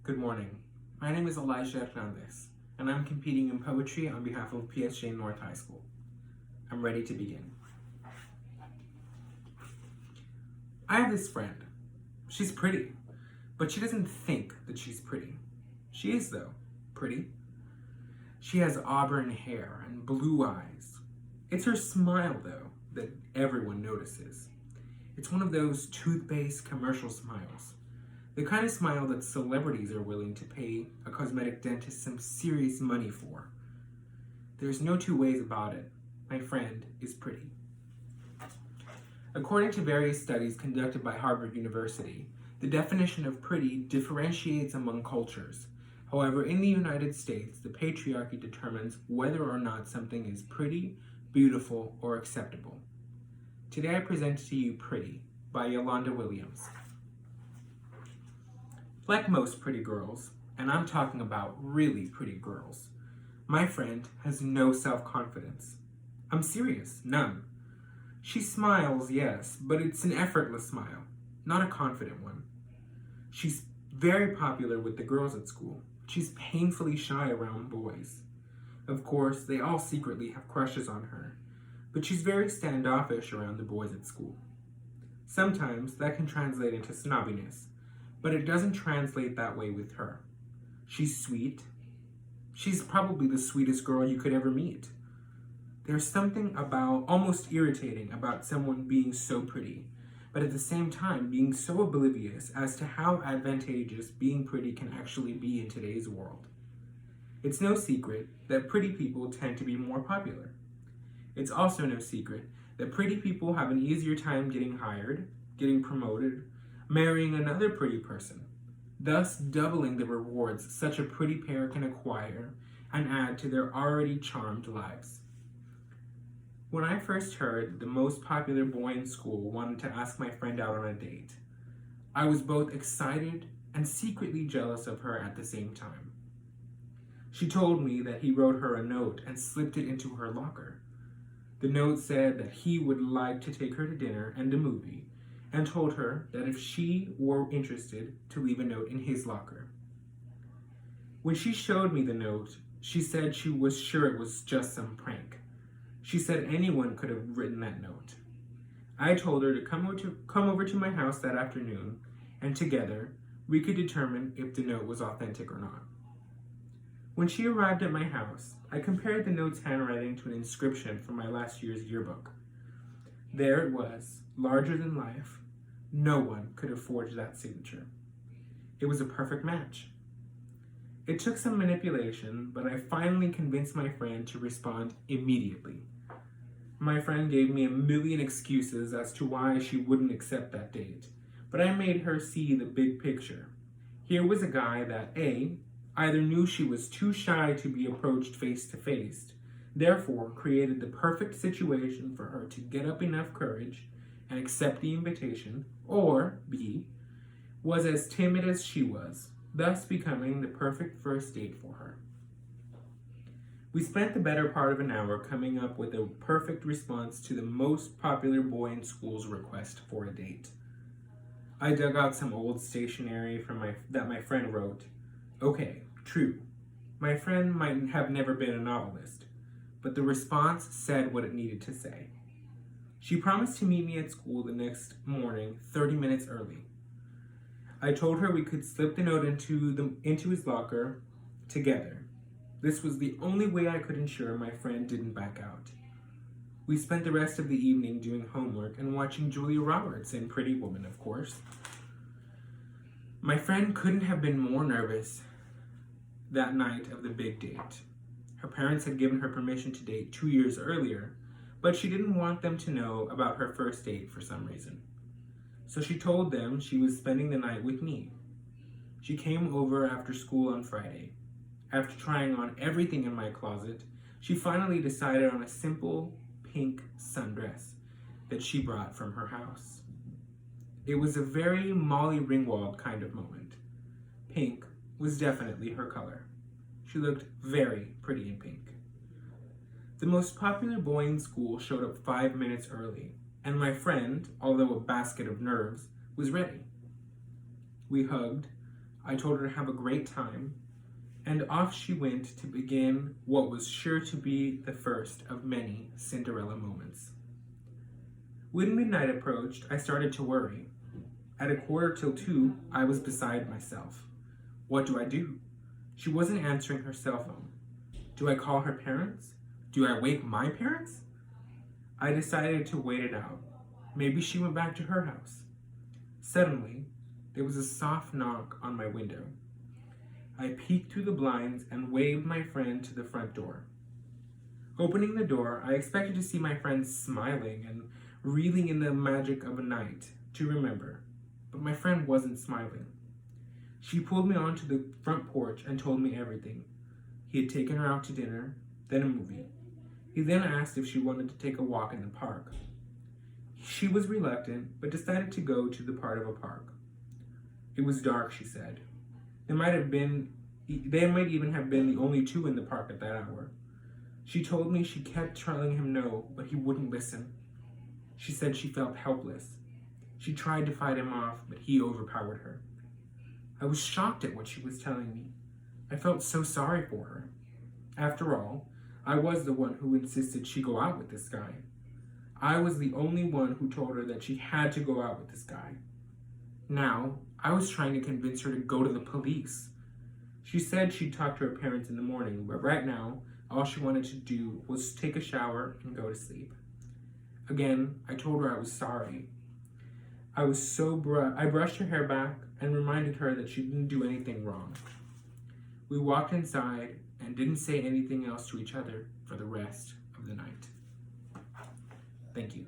Good morning. My name is Elijah Hernandez, and I'm competing in poetry on behalf of PSG North High School. I'm ready to begin. I have this friend. She's pretty, but she doesn't think that she's pretty. She is, though, pretty. She has auburn hair and blue eyes. It's her smile, though, that everyone notices. It's one of those toothpaste commercial smiles. The kind of smile that celebrities are willing to pay a cosmetic dentist some serious money for. There's no two ways about it. My friend is pretty. According to various studies conducted by Harvard University, the definition of pretty differentiates among cultures. However, in the United States, the patriarchy determines whether or not something is pretty, beautiful, or acceptable. Today I present to you Pretty by Yolanda Williams. Like most pretty girls, and I'm talking about really pretty girls, my friend has no self-confidence. I'm serious, none. She smiles, yes, but it's an effortless smile, not a confident one. She's very popular with the girls at school. She's painfully shy around boys. Of course, they all secretly have crushes on her, but she's very standoffish around the boys at school. Sometimes that can translate into snobbiness, but it doesn't translate that way with her. She's sweet. She's probably the sweetest girl you could ever meet. There's something almost irritating about someone being so pretty, but at the same time being so oblivious as to how advantageous being pretty can actually be in today's world. It's no secret that pretty people tend to be more popular. It's also no secret that pretty people have an easier time getting hired, getting promoted, marrying another pretty person, thus doubling the rewards such a pretty pair can acquire and add to their already charmed lives. When I first heard the most popular boy in school wanted to ask my friend out on a date, I was both excited and secretly jealous of her at the same time. She told me that he wrote her a note and slipped it into her locker. The note said that he would like to take her to dinner and a movie, and told her that if she were interested, to leave a note in his locker. When she showed me the note, she said she was sure it was just some prank. She said anyone could have written that note. I told her to come over to my house that afternoon, and together we could determine if the note was authentic or not. When she arrived at my house, I compared the note's handwriting to an inscription from my last year's yearbook. There it was, larger than life. No one could have forged that signature. It was a perfect match. It took some manipulation, but I finally convinced my friend to respond immediately. My friend gave me a million excuses as to why she wouldn't accept that date, but I made her see the big picture. Here was a guy that A, either knew she was too shy to be approached face to face, therefore created the perfect situation for her to get up enough courage and accept the invitation, or B, was as timid as she was, thus becoming the perfect first date for her. We spent the better part of an hour coming up with a perfect response to the most popular boy in school's request for a date. I dug out some old stationery that my friend wrote. Okay, true. My friend might have never been a novelist, but the response said what it needed to say. She promised to meet me at school the next morning, 30 minutes early. I told her we could slip the note into his locker together. This was the only way I could ensure my friend didn't back out. We spent the rest of the evening doing homework and watching Julia Roberts in Pretty Woman, of course. My friend couldn't have been more nervous that night of the big date. Her parents had given her permission to date 2 years earlier, but she didn't want them to know about her first date for some reason. So she told them she was spending the night with me. She came over after school on Friday. After trying on everything in my closet, she finally decided on a simple pink sundress that she brought from her house. It was a very Molly Ringwald kind of moment. Pink was definitely her color. She looked very pretty in pink. The most popular boy in school showed up 5 minutes early, and my friend, although a basket of nerves, was ready. We hugged. I told her to have a great time, and off she went to begin what was sure to be the first of many Cinderella moments. When midnight approached, I started to worry. At 1:45, I was beside myself. What do I do? She wasn't answering her cell phone. Do I call her parents? Do I wake my parents? I decided to wait it out. Maybe she went back to her house. Suddenly, there was a soft knock on my window. I peeked through the blinds and waved my friend to the front door. Opening the door, I expected to see my friend smiling and reeling in the magic of a night to remember, but my friend wasn't smiling. She pulled me onto the front porch and told me everything. He had taken her out to dinner, then a movie. He then asked if she wanted to take a walk in the park. She was reluctant, but decided to go to the part of a park. It was dark, she said. They might even have been the only two in the park at that hour. She told me she kept telling him no, but he wouldn't listen. She said she felt helpless. She tried to fight him off, but he overpowered her. I was shocked at what she was telling me. I felt so sorry for her. After all, I was the one who insisted she go out with this guy. I was the only one who told her that she had to go out with this guy. Now, I was trying to convince her to go to the police. She said she'd talk to her parents in the morning, but right now, all she wanted to do was take a shower and go to sleep. Again, I told her I was sorry. I brushed her hair back and reminded her that she didn't do anything wrong. We walked inside and didn't say anything else to each other for the rest of the night. Thank you.